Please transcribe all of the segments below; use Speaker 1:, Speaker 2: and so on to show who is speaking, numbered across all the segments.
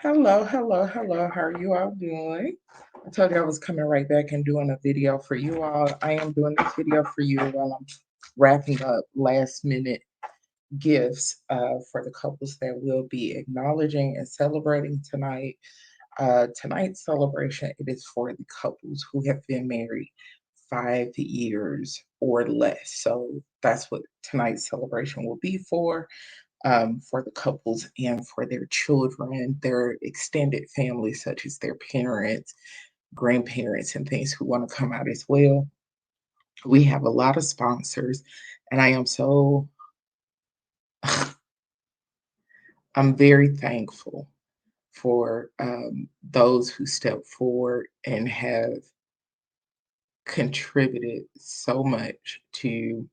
Speaker 1: Hello, hello, hello. How are you all doing? I told you I was coming right back and doing a video for you all. I am doing this video for you while I'm wrapping up last minute gifts for the couples that will be acknowledging and celebrating tonight. Tonight's celebration, it is for the couples who have been married 5 years or less. So that's what tonight's celebration will be for the couples and for their children, their extended family, such as their parents, grandparents, and things who want to come out as well. We have a lot of sponsors, and I am so, I'm very thankful for those who step forward and have contributed so much to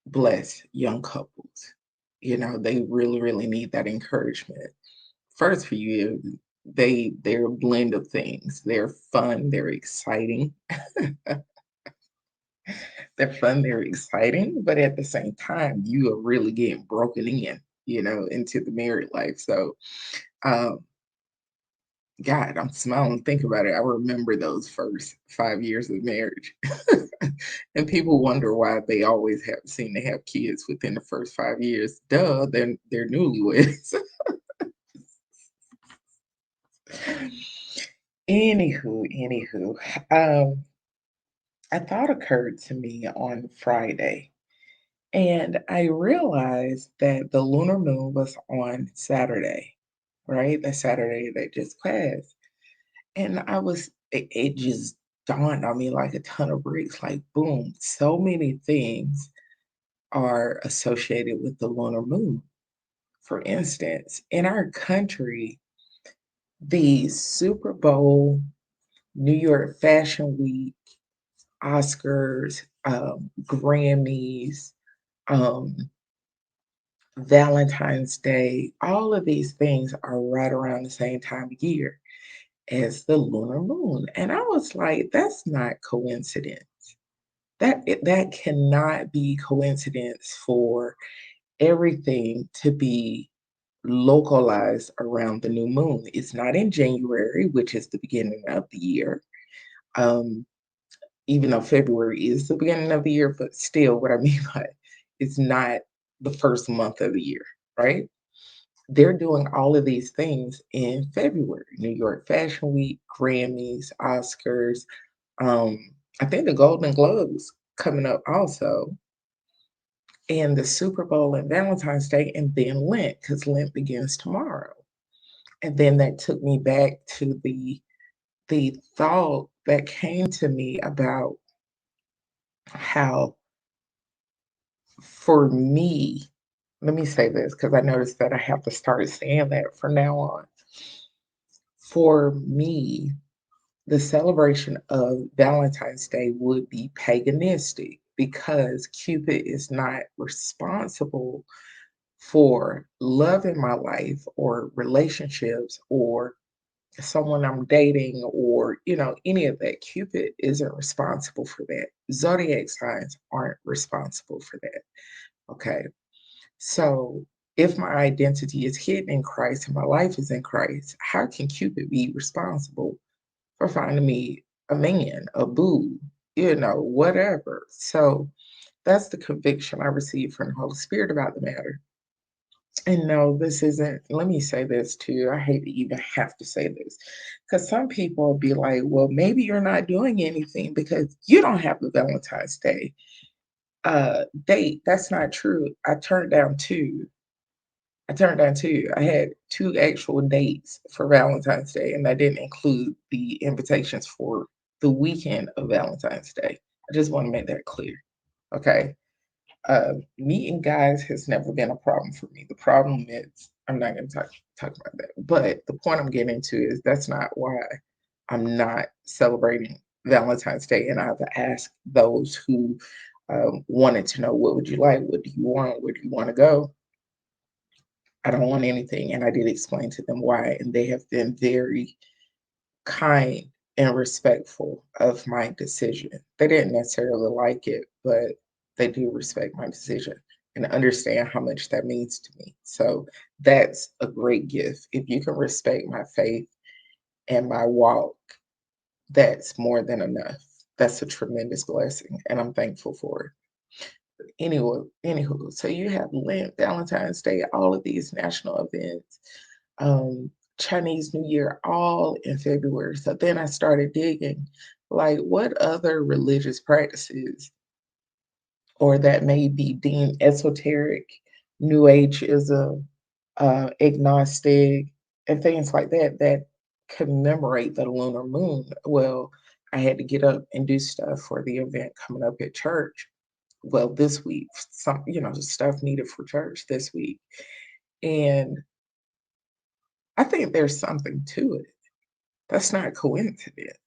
Speaker 1: bless young couples. You know, they really, really need that encouragement. First for you, they're a blend of things. They're fun, they're exciting. They're fun, they're exciting, but at the same time, you are really getting broken in, into the married life. So, um, God, I'm smiling think about it. I remember those first 5 years of marriage. And people wonder why they always have seem to have kids within the first 5 years. Duh, they're newlyweds. Anywho, um, a thought occurred to me on Friday, and I realized that the lunar moon was on Saturday, right? The Saturday that just passed. And it just dawned on me like a ton of bricks, like boom, so many things are associated with the lunar moon. For instance, in our country, the Super Bowl, New York Fashion Week, Oscars, Grammys, um, Valentine's Day, all of these things are right around the same time of year as the lunar moon. And I was like, that's not coincidence. That cannot be coincidence for everything to be localized around the new moon. It's not in January, which is the beginning of the year. Um, Even though February is the beginning of the year, but still, what I mean by it's not the first month of the year, right? They're doing all of these things in February. New York Fashion Week, Grammys, Oscars. Um, I think the Golden Globes coming up also, and the Super Bowl and Valentine's Day, and then Lent, because Lent begins tomorrow. And then that took me back to the thought that came to me about how for me, let me say this because I noticed that I have to start saying that from now on. For me, the celebration of Valentine's Day would be paganistic because Cupid is not responsible for love in my life or relationships or someone I'm dating or, any of that. Cupid isn't responsible for that. Zodiac signs aren't responsible for that. Okay. So if my identity is hidden in Christ and my life is in Christ, how can Cupid be responsible for finding me a man, a boo, whatever? So that's the conviction I received from the Holy Spirit about the matter. And no, this isn't, let me say this too. I hate to even have to say this because some people will be like, well, maybe you're not doing anything because you don't have a Valentine's Day date. That's not true. I turned down two. I had two actual dates for Valentine's Day, and that didn't include the invitations for the weekend of Valentine's Day. I just want to make that clear. Okay. Meeting guys has never been a problem for me. The problem is, I'm not going to talk about that. But the point I'm getting to is that's not why I'm not celebrating Valentine's Day. And I've asked those who wanted to know, what would you like? What do you want? Where do you want to go? I don't want anything. And I did explain to them why. And they have been very kind and respectful of my decision. They didn't necessarily like it, but they do respect my decision. and understand how much that means to me. So that's a great gift. If you can respect my faith and my walk, that's more than enough. That's a tremendous blessing, and I'm thankful for it. Anywho, so you have Lent, Valentine's Day, all of these national events, um, Chinese New Year, all in February. So then I started digging, like what other religious practices or that may be deemed esoteric, New Ageism, agnostic, and things like that that commemorate the lunar moon. Well, I had to get up and do stuff for the event coming up at church. Well, this week, some stuff needed for church this week, and I think there's something to it. That's not coincidence.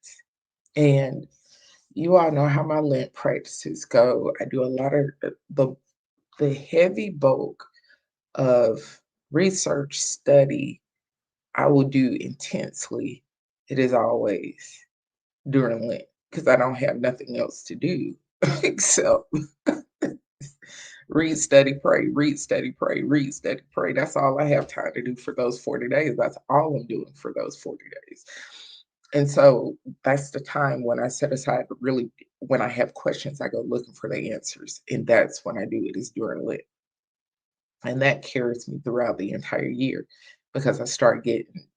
Speaker 1: And you all know how my Lent practices go. I do a lot of the heavy bulk of research study I will do intensely. It is always during Lent because I don't have nothing else to do except read, study, pray, read, study, pray, read, study, pray. That's all I have time to do for those 40 days. That's all I'm doing for those 40 days. And so that's the time when I set aside to really, when I have questions, I go looking for the answers. And that's when I do it, is during Lent. And that carries me throughout the entire year because I start getting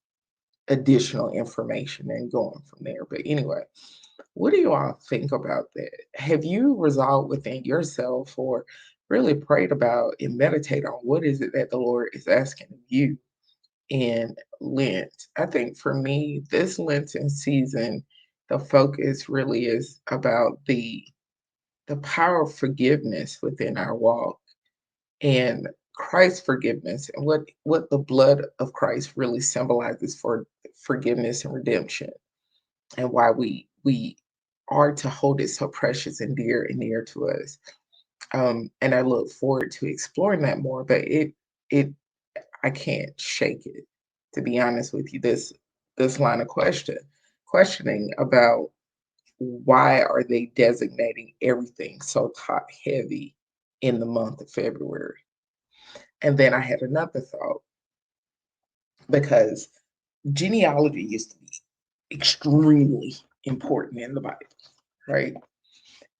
Speaker 1: additional information and going from there. But anyway, what do you all think about that? Have you resolved within yourself or really prayed about and meditate on what is it that the Lord is asking of you in Lent? I think for me, this Lenten season, the focus really is about the power of forgiveness within our walk and Christ's forgiveness and what the blood of Christ really symbolizes for forgiveness and redemption, and why we are to hold it so precious and dear and near to us. And I look forward to exploring that more, but it I can't shake it, to be honest with you. This line of questioning about why are they designating everything so top heavy in the month of February? And then I had another thought because genealogy used to be extremely important in the Bible, right?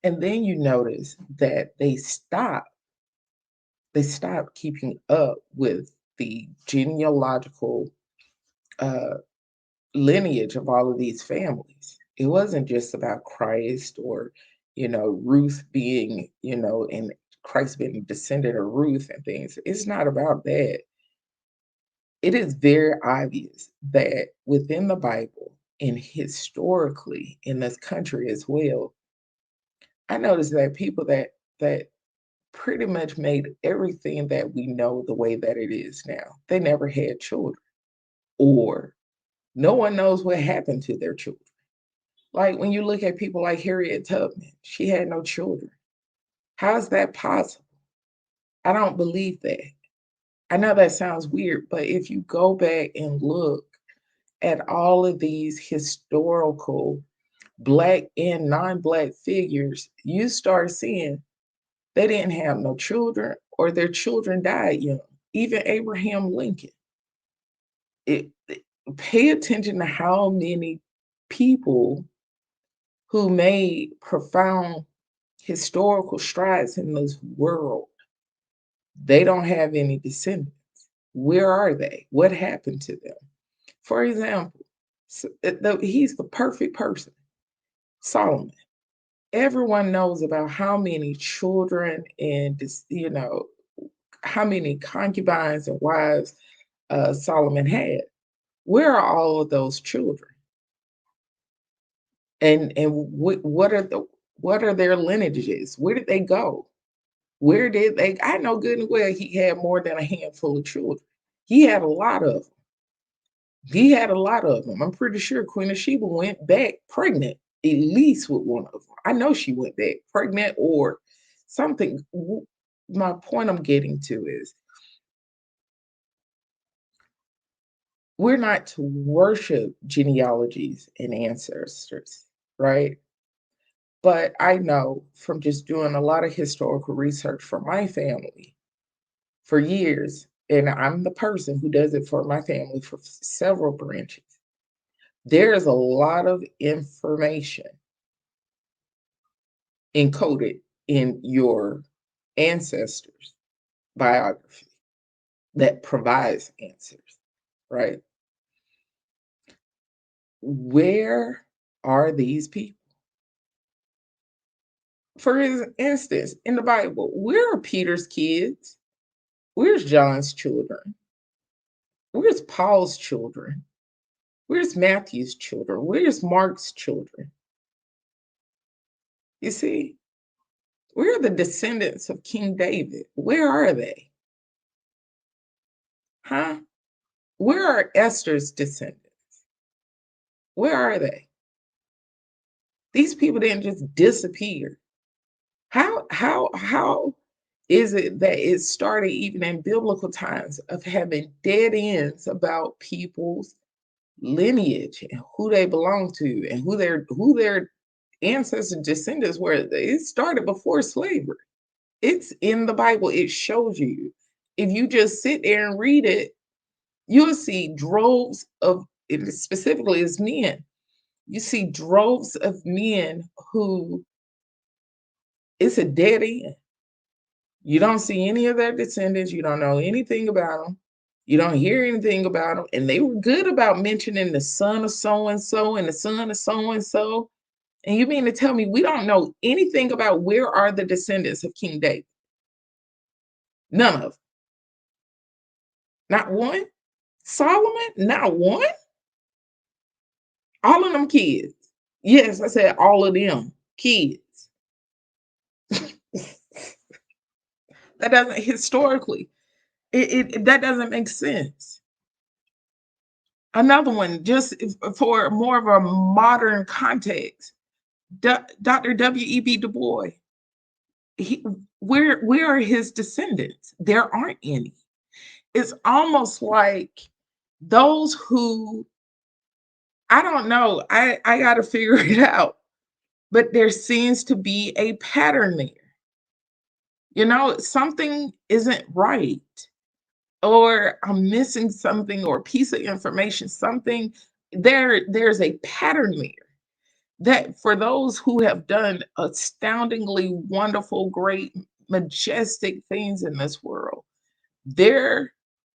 Speaker 1: And then you notice that they stopped keeping up with the genealogical uh, lineage of all of these families. It wasn't just about Christ or, Ruth being, and Christ being a descendant of Ruth and things. It's not about that. It is very obvious that within the Bible and historically in this country as well, I noticed that people that pretty much made everything that we know the way that it is now, they never had children, or no one knows what happened to their children. Like when you look at people like Harriet Tubman, she had no children. How is that possible? I don't believe that. I know that sounds weird, but if you go back and look at all of these historical Black and non-Black figures, you start seeing they didn't have no children or their children died young. Even Abraham Lincoln. Pay attention to how many people who made profound historical strides in this world, they don't have any descendants. Where are they? What happened to them? For example, he's the perfect person, Solomon. Everyone knows about how many children and how many concubines and wives Solomon had. Where are all of those children? And what are their lineages? Where did they go? Where did they? I know good and well he had more than a handful of children. He had a lot of them. He had a lot of them. I'm pretty sure Queen of Sheba went back pregnant, at least with one of them. I know she went back pregnant or something. My point I'm getting to is we're not to worship genealogies and ancestors, right? But I know from just doing a lot of historical research for my family for years, and I'm the person who does it for my family for several branches. There is a lot of information encoded in your ancestors' biography that provides answers, right? Where are these people? For instance, in the Bible, where are Peter's kids? Where's John's children? Where's Paul's children? Where's Matthew's children? Where's Mark's children? You see, where are the descendants of King David? Where are they? Huh? Where are Esther's descendants? Where are they? These people didn't just disappear. How is it that it started even in biblical times of having dead ends about people's lineage and who they belong to and who their ancestors descendants were? It started before slavery. It's in the Bible. It shows you. If you just sit there and read it, you'll see droves of, it specifically as men, you see droves of men who, it's a dead end. You don't see any of their descendants. You don't know anything about them. You don't hear anything about them. And they were good about mentioning the son of so and so and the son of so and so. And you mean to tell me we don't know anything about where are the descendants of King David? None of them. Not one. Solomon? Not one. All of them kids. Yes, I said all of them kids. That doesn't historically, that doesn't make sense. Another one, just for more of a modern context, Dr. W.E.B. Du Bois. He, where are his descendants? There aren't any. It's almost like those who, I don't know. I got to figure it out. But there seems to be a pattern there. Something isn't right, or I'm missing something, or a piece of information, something there's a pattern there that for those who have done astoundingly wonderful, great, majestic things in this world, their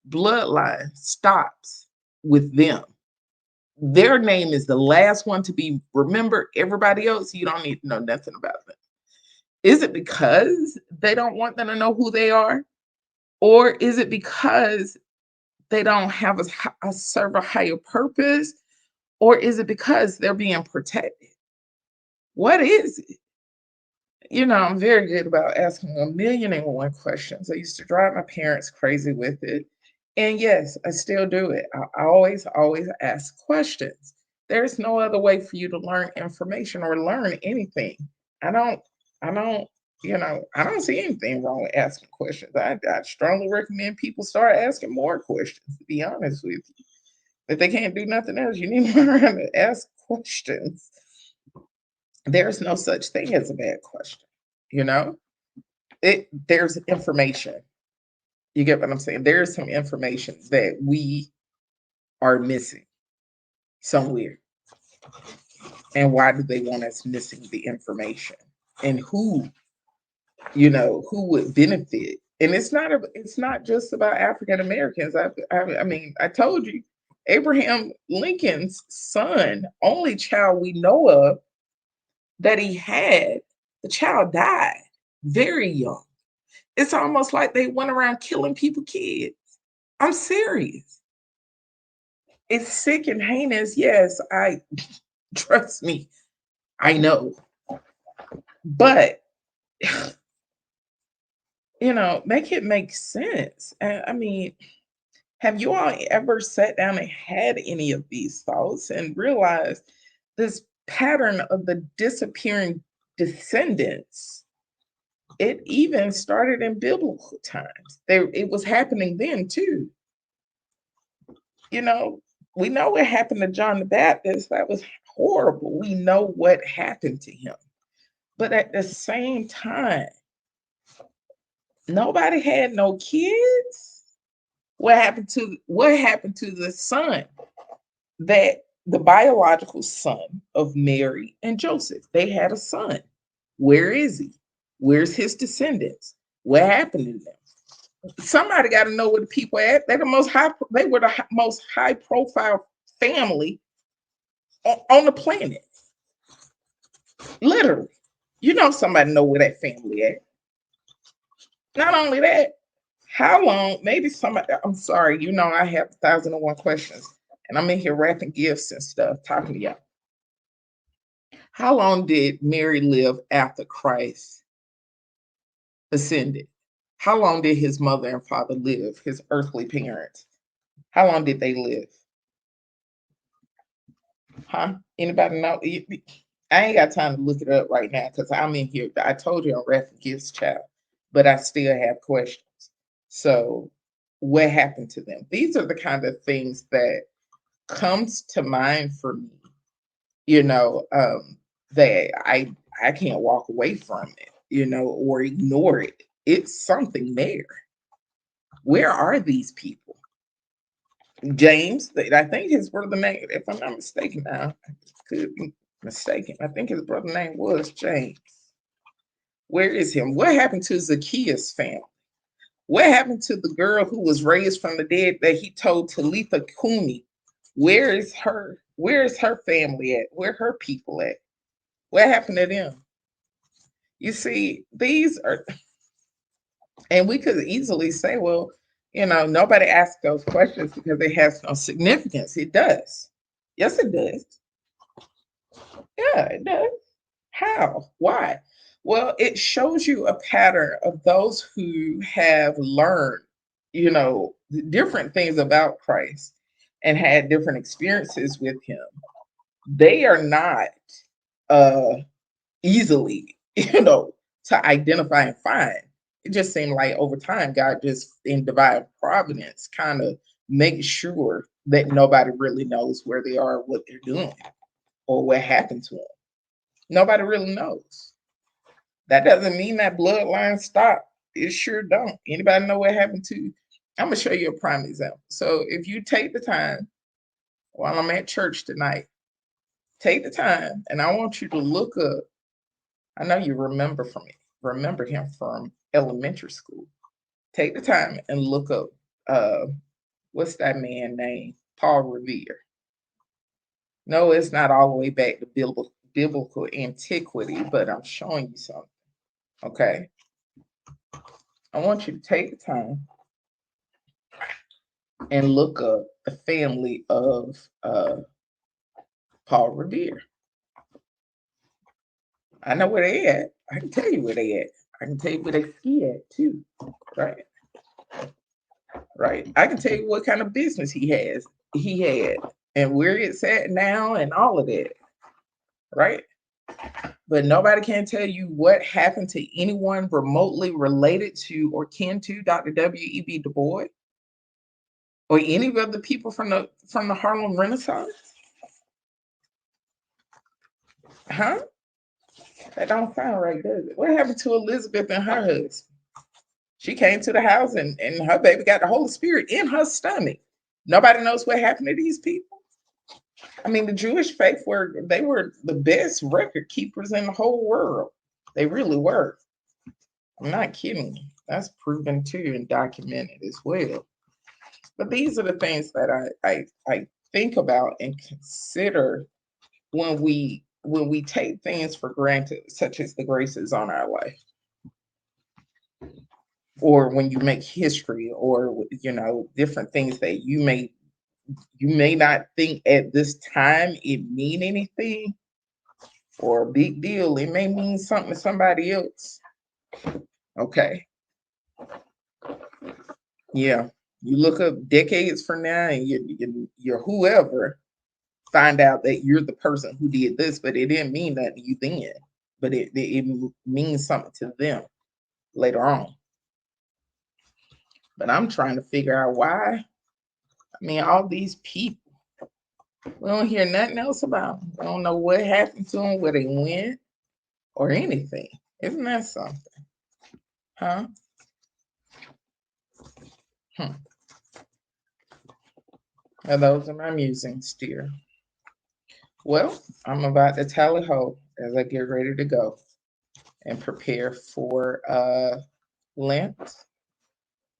Speaker 1: bloodline stops with them. Their name is the last one to be remembered. Everybody else, you don't need to know nothing about them. Is it because they don't want them to know who they are? Or is it because they don't have a serve a higher purpose? Or is it because they're being protected? What is it? I'm very good about asking a million and one questions. I used to drive my parents crazy with it. And yes, I still do it. I always, always ask questions. There's no other way for you to learn information or learn anything. I don't, I don't, I don't see anything wrong with asking questions. I strongly recommend people start asking more questions, to be honest with you. If they can't do nothing else, you need to learn how to ask questions. There's no such thing as a bad question. You know, there's information. You get what I'm saying? There's some information that we are missing somewhere. And why do they want us missing the information? And who would benefit? And it's not just about African Americans. I mean, I told you, Abraham Lincoln's son, only child we know of that he had, the child died very young. It's almost like they went around killing people, kids. I'm serious. It's sick and heinous. Yes, I trust me. I know. But make it make sense. I mean, have you all ever sat down and had any of these thoughts and realized this pattern of the disappearing descendants? It even started in biblical times. It was happening then too. We know what happened to John the Baptist. That was horrible. We know what happened to him. But at the same time, Nobody had no kids. What happened to the son, that the biological son of Mary and Joseph? They had a son. Where is he? Where's his descendants? What happened to them? Somebody got to know where the people at. They were the most high profile family on the planet. Literally. Somebody know where that family at. Not only that, how long, maybe somebody, I'm sorry, I have 1,001 questions and I'm in here wrapping gifts and stuff, talking to y'all. How long did Mary live after Christ ascended? How long did his mother and father live, his earthly parents? How long did they live? Huh? Anybody know? I ain't got time to look it up right now because I'm in here. I told you I'm wrapping gifts, child, but I still have questions. So what happened to them? These are the kind of things that comes to mind for me, that I can't walk away from it, or ignore it. It's something there. Where are these people? James, I think his brother name, if I'm not mistaken now, I could be mistaken. I think his brother name was James. Where is him? What happened to Zacchaeus' family? What happened to the girl who was raised from the dead that he told Talitha Kumi? Where is her? Where is her family at? Where her people at? What happened to them? You see, these are, and we could easily say, well, nobody asked those questions because it has no significance. It does. Yes, it does. Yeah, it does. How? Why? Well, it shows you a pattern of those who have learned, different things about Christ and had different experiences with him. They are not uh easily, to identify and find. It just seemed like over time, God just in divine providence kind of makes sure that nobody really knows where they are, what they're doing, or what happened to them. Nobody really knows. That doesn't mean that bloodline stopped. It sure don't. Anybody know what happened to? I'm gonna show you a prime example. So if you take the time while I'm at church tonight, take the time, and I want you to look up. I know you remember him from elementary school. Take the time and look up. What's that man name? Paul Revere. No, it's not all the way back to biblical antiquity, but I'm showing you something. Okay. I want you to take the time and look up the family of Paul Revere. I know where they at. I can tell you where they at. I can tell you where they ski at too. Right. Right. I can tell you what kind of business he had and where it's at now and all of that. Right. But nobody can tell you what happened to anyone remotely related to or kin to Dr. W.E.B. Du Bois or any of the people from the Harlem Renaissance. Huh? That don't sound right, does it? What happened to Elizabeth and her husband? She came to the house and her baby got the Holy Spirit in her stomach. Nobody knows what happened to these people. I mean, the Jewish faith were the best record keepers in the whole world. They really were. I'm not kidding. That's proven too and documented as well. But these are the things that I think about and consider when we take things for granted, such as the graces on our life, or when you make history, or different things that you may not think at this time it mean anything or a big deal. It may mean something to somebody else. Okay. Yeah. You look up decades from now and you're whoever, find out that you're the person who did this, but it didn't mean that to you then. But it means something to them later on. But I'm trying to figure out why. I mean, all these people, we don't hear nothing else about them. We don't know what happened to them, where they went, or anything. Isn't that something? Huh? Hmm. And those are my musings, dear. Well, I'm about to tally ho as I get ready to go and prepare for Lent,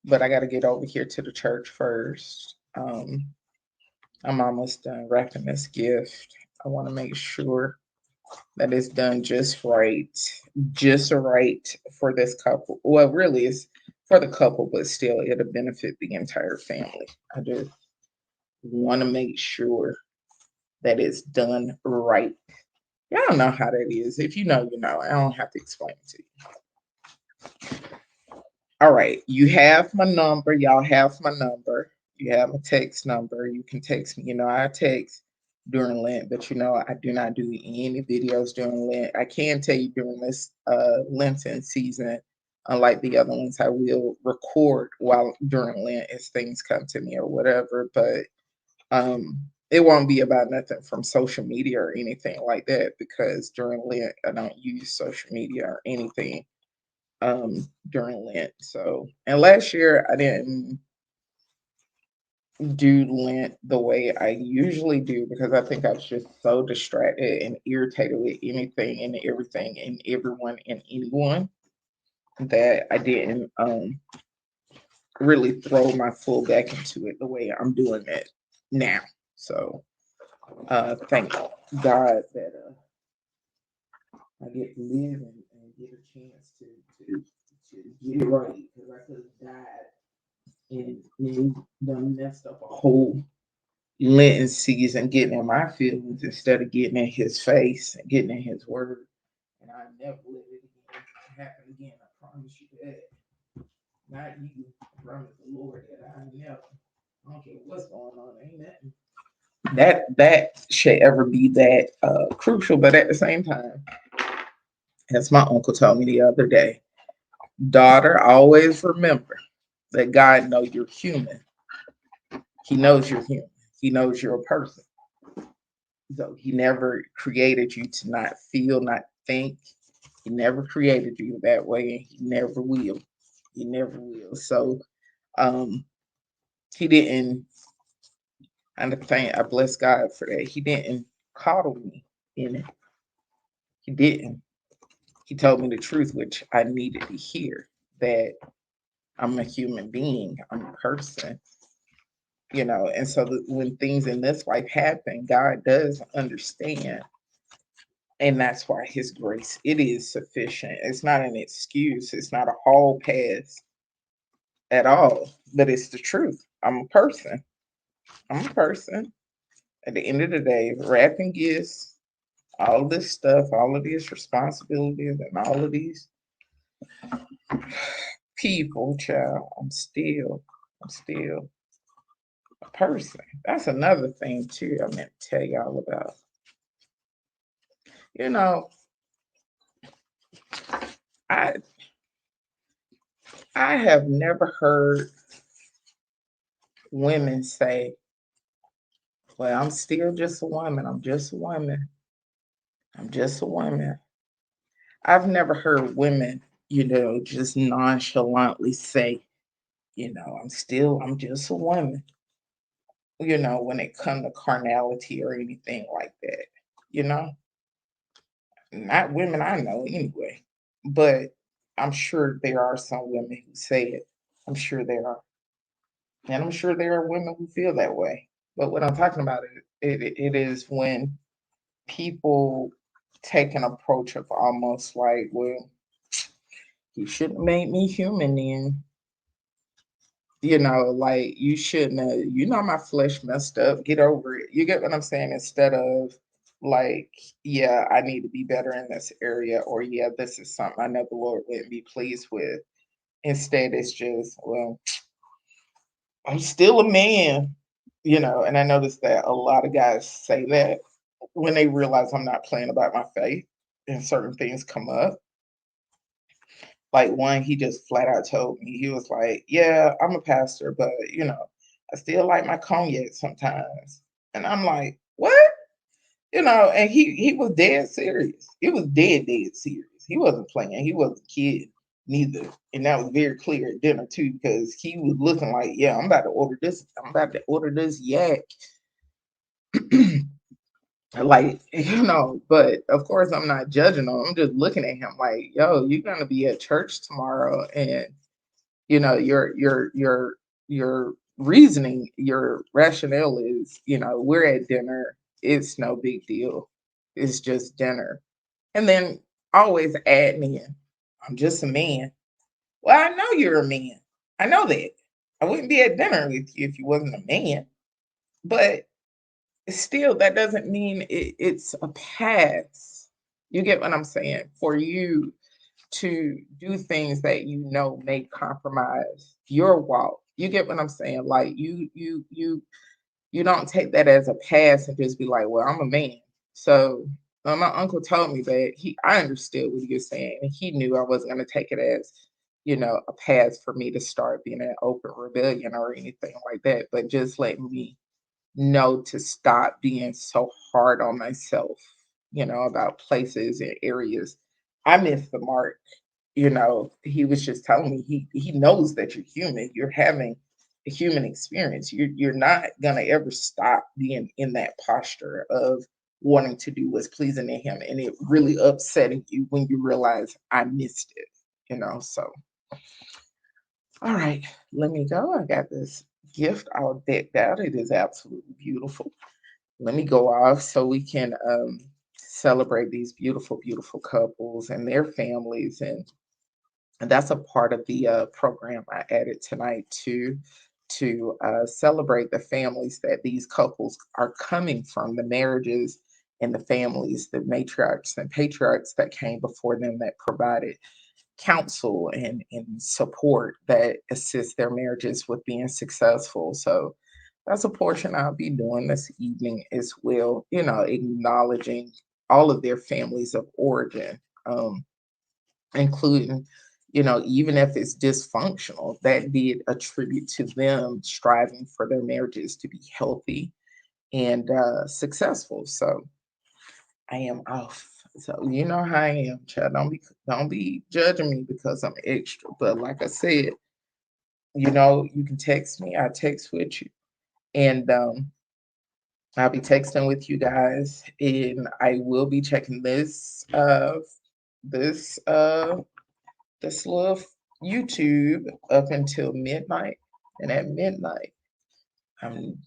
Speaker 1: but I got to get over here to the church first. I'm almost done wrapping this gift. I want to make sure that it's done just right for this couple. Well, really, it's for the couple, but still, it'll benefit the entire family. I just want to make sure that it's done right. Y'all know how that is. If you know, you know. I don't have to explain it to you. All right, you have my number. Y'all have my number. You have my text number. You can text me. I text during Lent, but I do not do any videos during Lent. I can tell you during this Lenten season, unlike the other ones, I will record while during Lent as things come to me or whatever. But it won't be about nothing from social media or anything like that because during Lent I don't use social media or anything during Lent. So, and last year I didn't do Lent the way I usually do because I think I was just so distracted and irritated with anything and everything and everyone and anyone that I didn't really throw my full back into it the way I'm doing it now. So, thank God that I get to live and get a chance to get it right because I could have died and done messed up a whole Lenten season getting in my feelings instead of getting in his face and getting in his word. And I never let it happen again. I promise you that. Not you. I promise the Lord that I never. I don't care what's going on. Ain't nothing that should ever be that crucial. But at the same time, as my uncle told me the other day, daughter, always remember that God knows you're human. He knows you're human. He knows you're a person. So he never created you to not feel, not think. He never created you that way, and he never will. He never will. So um he didn't, and I bless God for that. He didn't coddle me in it. He didn't. He told me the truth, which I needed to hear, that I'm a human being, I'm a person, and so when things in this life happen, God does understand. And that's why his grace, it is sufficient. It's not an excuse. It's not a hall pass at all, but it's the truth. I'm a person. I'm a person. At the end of the day, wrapping gifts, all of this stuff, all of these responsibilities, and all of these people, child, I'm still a person. That's another thing too I meant to tell y'all about. You know, I I have never heard women say, well, I'm still just a woman. I'm just a woman. I'm just a woman. I've never heard women, just nonchalantly say, I'm just a woman, when it comes to carnality or anything like that. You know, not women I know anyway, but I'm sure there are some women who say it. I'm sure there are. And I'm sure there are women who feel that way. But what I'm talking about, it is when people take an approach of almost like, well, you shouldn't have made me human then. Like you shouldn't have, my flesh messed up. Get over it. You get what I'm saying? Instead of like, yeah, I need to be better in this area, or yeah, this is something I know the Lord wouldn't be pleased with. Instead, it's just, well, I'm still a man, and I noticed that a lot of guys say that when they realize I'm not playing about my faith and certain things come up. Like one, he just flat out told me, he was like, yeah, I'm a pastor, but I still like my cognac sometimes. And I'm like, what? And he was dead serious. He was dead serious. He wasn't playing. He wasn't a kid. neither. And that was very clear at dinner too, because he was looking like, yeah, I'm about to order this. I'm about to order this yak. Like, but of course I'm not judging him. I'm just looking at him like, yo, you're gonna be at church tomorrow, and your reasoning, your rationale is, we're at dinner, it's no big deal. It's just dinner. And then always adding in, I'm just a man. Well, I know you're a man. I know that. I wouldn't be at dinner with you if you wasn't a man. But still, that doesn't mean it's a pass. You get what I'm saying? For you to do things that may compromise your walk. You get what I'm saying? Like you don't take that as a pass and just be like, well, I'm a man. So my uncle told me that I understood what he was saying, and he knew I wasn't going to take it as, a pass for me to start being an open rebellion or anything like that, but just letting me know to stop being so hard on myself, about places and areas I missed the mark. He was just telling me he knows that you're human. You're having a human experience. You're not gonna ever stop being in that posture of wanting to do what's pleasing to him, and it really upsetting you when you realize I missed it. So all right, let me go. I got this gift all decked out. It is absolutely beautiful. Let me go off so we can celebrate these beautiful, beautiful couples and their families, and that's a part of the program I added tonight too, to celebrate the families that these couples are coming from, the marriages and the families, the matriarchs and patriarchs that came before them that provided counsel and support that assist their marriages with being successful. So that's a portion I'll be doing this evening as well, acknowledging all of their families of origin. Including, even if it's dysfunctional, that did attribute to them striving for their marriages to be healthy and successful. So I am off. So you know how I am, child. Don't be judging me because I'm extra. But like I said, you can text me. I text with you, and I'll be texting with you guys, and I will be checking this this little YouTube up until midnight. And at midnight, I'm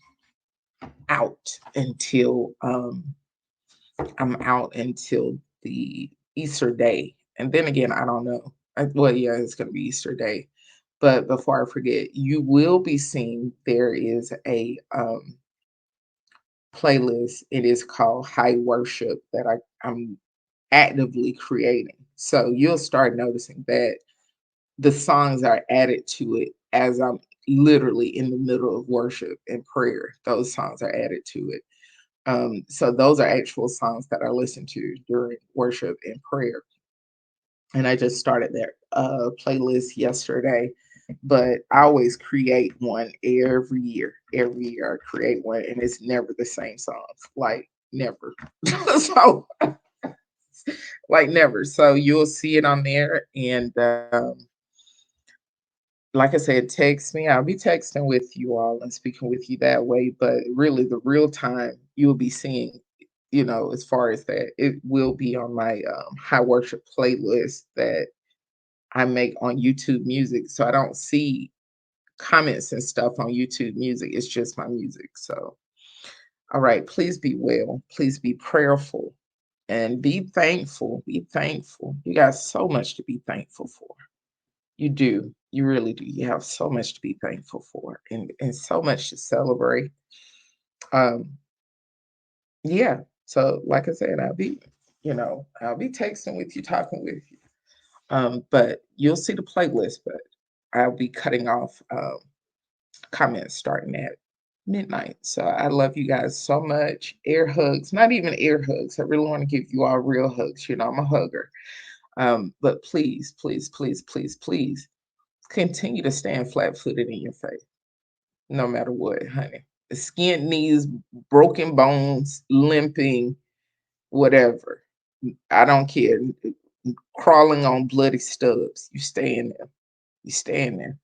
Speaker 1: out until the Easter day. And then again, I don't know. Well, yeah, it's gonna be Easter day. But before I forget, you will be seeing there is a playlist. It is called High Worship that I'm actively creating. So you'll start noticing that the songs are added to it as I'm literally in the middle of worship and prayer. Those songs are added to it. So those are actual songs that I listen to during worship and prayer. And I just started that playlist yesterday, but I always create one every year. Every year I create one, and it's never the same songs, like never. So, like never. So you'll see it on there, and like I said, text me. I'll be texting with you all and speaking with you that way. But really, the real time you'll be seeing, as far as that, it will be on my high worship playlist that I make on YouTube Music. So I don't see comments and stuff on YouTube Music. It's just my music. So, all right, please be well. Please be prayerful and be thankful. Be thankful. You got so much to be thankful for. You do. You really do. You have so much to be thankful for and so much to celebrate. Um, yeah. So like I said, I'll be texting with you, talking with you. But you'll see the playlist, but I'll be cutting off comments starting at midnight. So I love you guys so much. Air hugs, not even air hugs. I really want to give you all real hugs. I'm a hugger. But please, please, please, please, please continue to stand flat footed in your faith, no matter what, honey. Skin knees, broken bones, limping, whatever. I don't care. crawling on bloody stubs. You stay in there. You stay in there.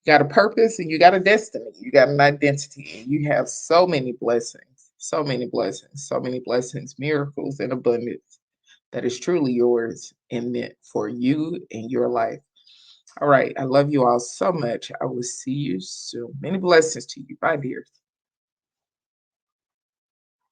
Speaker 1: You got a purpose and you got a destiny. You got an identity, and you have so many blessings, so many blessings, so many blessings, miracles, and abundance that is truly yours and meant for you in your life. All right. I love you all so much. I will see you soon. Many blessings to you. Bye, dears.